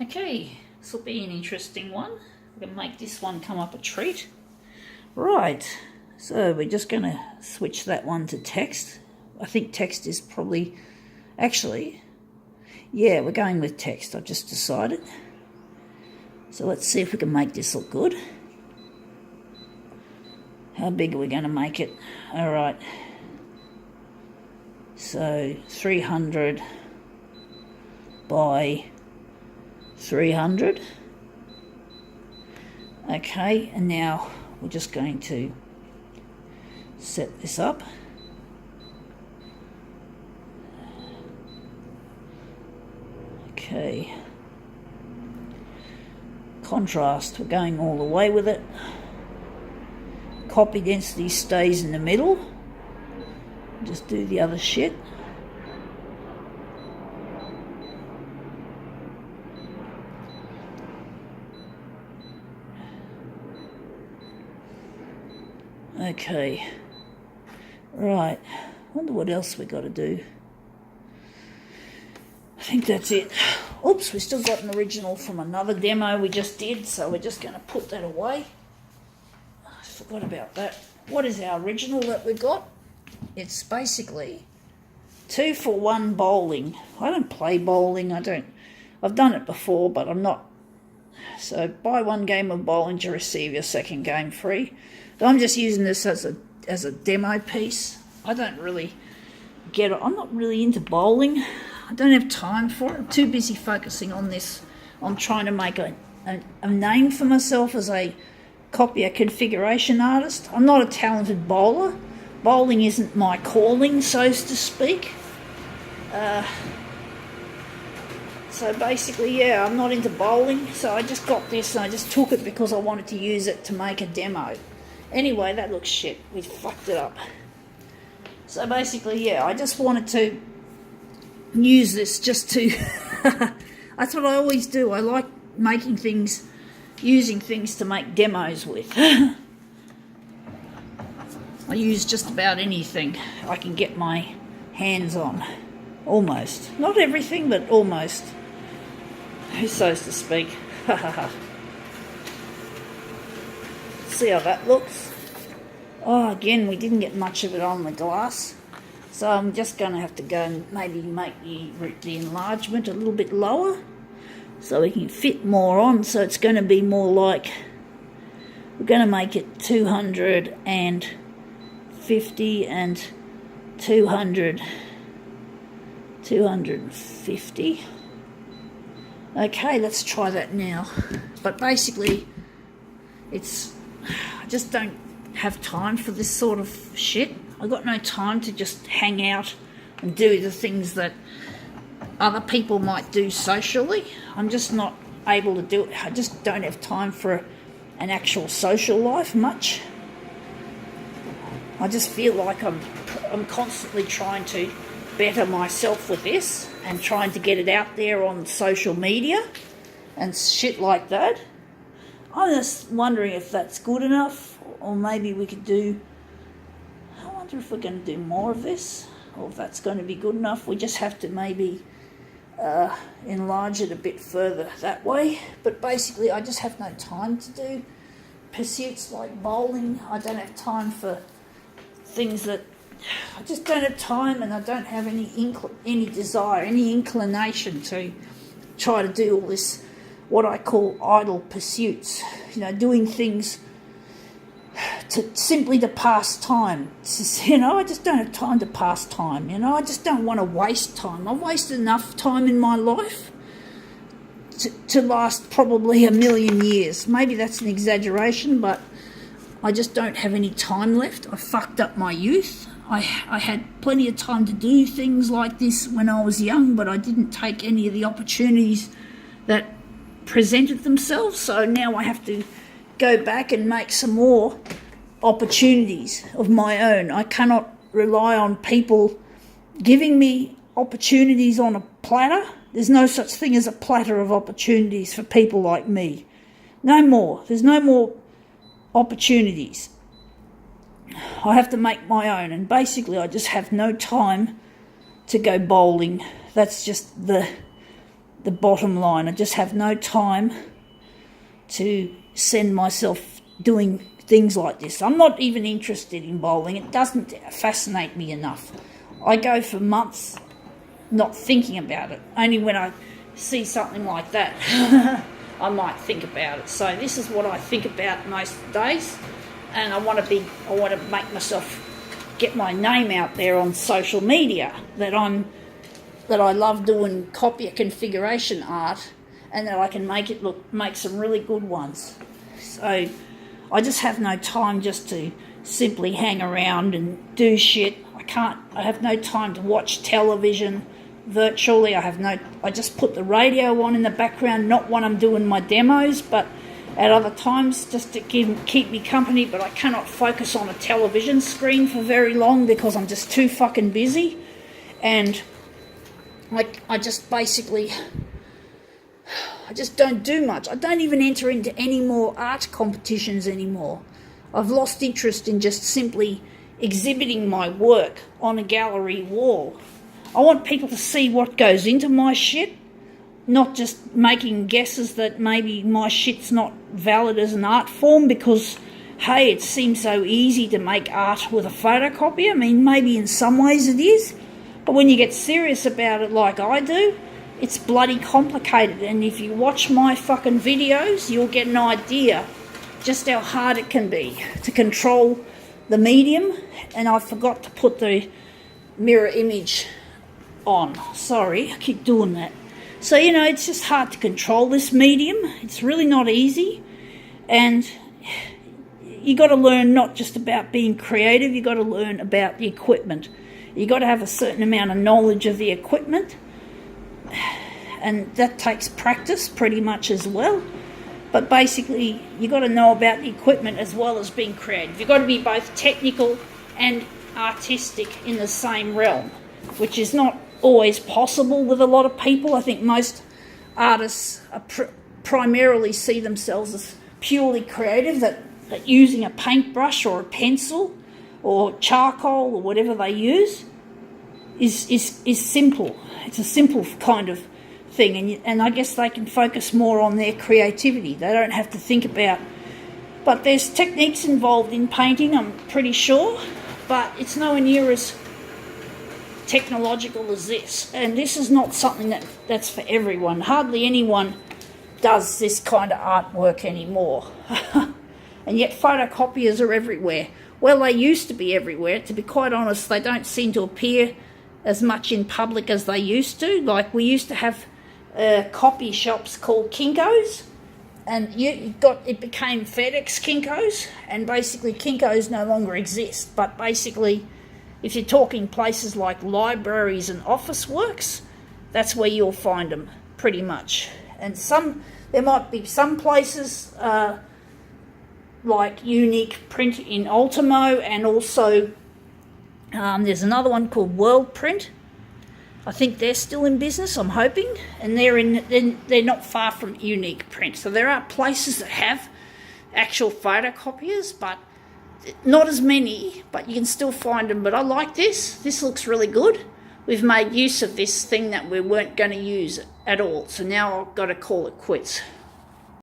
Okay, this will be an interesting one. We're going to make this one come up a treat. Right, so we're just going to switch that one to text. I think text is probably, actually, yeah, we're going with text. I've just decided. So let's see if we can make this look good. How big are we going to make it? All right. So 300 by 300. Okay, and now we're just going to set this up. Okay. Contrast, we're going all the way with it. Copy density stays in the middle. Just do the other shit. Okay, right, wonder what else we got to do. I think that's it. Oops, we still got an original from another demo we just did, so we're just going to put that away. I forgot about that. What is our original that we got? It's basically 2-for-1 bowling. I don't play bowling, I've done it before, but I'm not. So buy one game of bowling to receive your second game free. But I'm just using this as a demo piece. I don't really get it. I'm not really into bowling. I don't have time for it. I'm too busy focusing on this. I'm trying to make a name for myself as a copier configuration artist. I'm not a talented bowler. Bowling isn't my calling, so to speak. So basically, yeah, I'm not into bowling, so I just got this and I just took it because I wanted to use it to make a demo. Anyway, that looks shit. We fucked it up. So basically, yeah, I just wanted to use this just to... That's what I always do. I like making things, using things to make demos with. I use just about anything I can get my hands on. Almost. Not everything, but almost. So to speak. See how that looks. Oh, again, we didn't get much of it on the glass. So I'm just going to have to go and maybe make the enlargement a little bit lower so we can fit more on. So it's going to be more like, we're going to make it 250 and 250. Okay, let's try that now. But basically, I just don't have time for this sort of shit. I've got no time to just hang out and do the things that other people might do socially. I'm just not able to do it. I just don't have time for an actual social life much. I just feel like I'm constantly trying to better myself with this and trying to get it out there on social media and shit like that. I'm just wondering if that's good enough, or maybe we could do... I wonder if we're going to do more of this, or if that's going to be good enough. We just have to maybe enlarge it a bit further that way. But basically, I just have no time to do pursuits like bowling. I don't have time for things that... I just don't have time, and I don't have any desire, any inclination to try to do all this, what I call idle pursuits. You know, doing things simply to pass time. I just don't have time to pass time. I just don't want to waste time. I've wasted enough time in my life to last probably 1,000,000 years. Maybe that's an exaggeration, but I just don't have any time left. I fucked up my youth. I had plenty of time to do things like this when I was young, but I didn't take any of the opportunities that presented themselves. So now I have to go back and make some more opportunities of my own. I cannot rely on people giving me opportunities on a platter. There's no such thing as a platter of opportunities for people like me. No more. There's no more opportunities. I have to make my own, and basically I just have no time to go bowling. That's just the the bottom line. I just have no time to send myself doing things like this. I'm not even interested in bowling. It doesn't fascinate me enough. I go for months not thinking about it. Only when I see something like that, I might think about it. So this is what I think about most days, and I want to make myself get my name out there on social media that I love doing copier configuration art, and that I can make some really good ones. So I just have no time just to simply hang around and do shit. I have no time to watch television virtually. I just put the radio on in the background, not when I'm doing my demos, but at other times just to keep me company. But I cannot focus on a television screen for very long because I'm just too fucking busy. And I just don't do much. I don't even enter into any more art competitions anymore. I've lost interest in just simply exhibiting my work on a gallery wall. I want people to see what goes into my shit, not just making guesses that maybe my shit's not valid as an art form because, hey, it seems so easy to make art with a photocopier. I mean, maybe in some ways it is, but when you get serious about it like I do, it's bloody complicated. And if you watch my fucking videos, you'll get an idea just how hard it can be to control the medium. And I forgot to put the mirror image on. Sorry, I keep doing that. So, it's just hard to control this medium. It's really not easy. And you got to learn not just about being creative, you got to learn about the equipment. You got to have a certain amount of knowledge of the equipment. And that takes practice pretty much as well. But basically, you got to know about the equipment as well as being creative. You've got to be both technical and artistic in the same realm, which is not always possible with a lot of people. I think most artists primarily see themselves as purely creative, that using a paintbrush or a pencil or charcoal or whatever they use is simple. It's a simple kind of thing, and I guess they can focus more on their creativity. They don't have to think about, but there's techniques involved in painting, I'm pretty sure, but it's nowhere near as technological as this. And this is not something that's for everyone. Hardly anyone does this kind of artwork anymore. And yet photocopiers are everywhere. Well, they used to be everywhere. To be quite honest, they don't seem to appear as much in public as they used to. Like, we used to have copy shops called Kinko's, and it became FedEx Kinko's, and basically Kinko's no longer exist. But basically, if you're talking places like libraries and office works, that's where you'll find them pretty much. And there might be some places like Unique Print in Ultimo, and also there's another one called World Print. I think they're still in business, I'm hoping, and they're not far from Unique Print. So there are places that have actual photocopiers, but not as many, but you can still find them. But I like this. This looks really good. We've made use of this thing that we weren't going to use at all. So now I've got to call it quits.